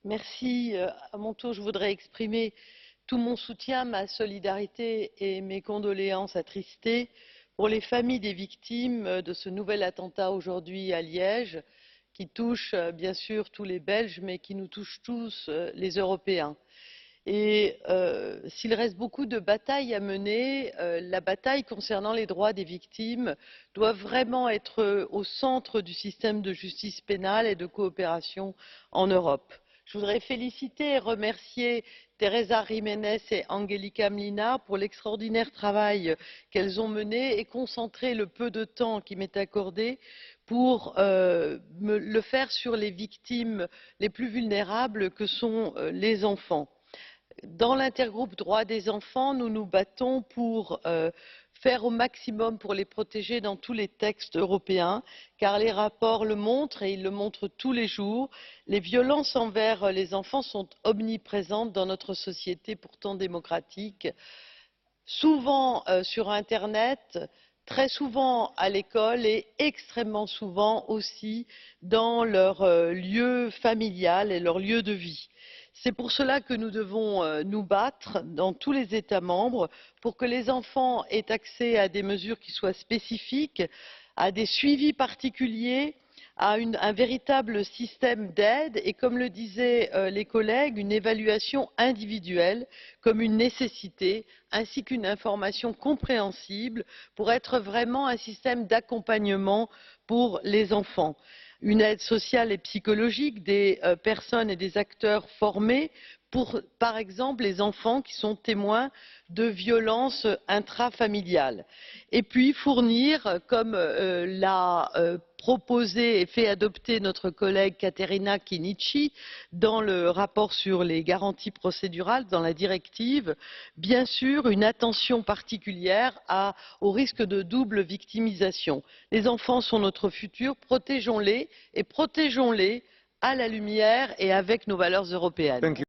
Merci. À mon tour, je voudrais exprimer tout mon soutien, ma solidarité et mes condoléances attristées pour les familles des victimes de ce nouvel attentat aujourd'hui à Liège, qui touche bien sûr tous les Belges, mais qui nous touche tous les Européens. Et s'il reste beaucoup de batailles à mener, la bataille concernant les droits des victimes doit vraiment être au centre du système de justice pénale et de coopération en Europe. Je voudrais féliciter et remercier Teresa Jiménez et Angelika Mlina pour l'extraordinaire travail qu'elles ont mené et concentrer le peu de temps qui m'est accordé pour le faire sur les victimes les plus vulnérables que sont les enfants. Dans l'intergroupe droits des enfants, nous nous battons pour faire au maximum pour les protéger dans tous les textes européens, car les rapports le montrent et ils le montrent tous les jours. Les violences envers les enfants sont omniprésentes dans notre société pourtant démocratique, souvent sur Internet, très souvent à l'école et extrêmement souvent aussi dans leur lieu familial et leur lieu de vie. C'est pour cela que nous devons nous battre dans tous les États membres pour que les enfants aient accès à des mesures qui soient spécifiques, à des suivis particuliers, à un véritable système d'aide et, comme le disaient les collègues, une évaluation individuelle comme une nécessité, ainsi qu'une information compréhensible pour être vraiment un système d'accompagnement pour les enfants. Une aide sociale et psychologique, des personnes et des acteurs formés pour, par exemple, les enfants qui sont témoins de violences intrafamiliales. Et puis fournir, comme l'a proposé et fait adopter notre collègue Caterina Chinnici dans le rapport sur les garanties procédurales, dans la directive, bien sûr une attention particulière au risque de double victimisation. Les enfants sont notre futur, protégeons-les et protégeons-les à la lumière et avec nos valeurs européennes.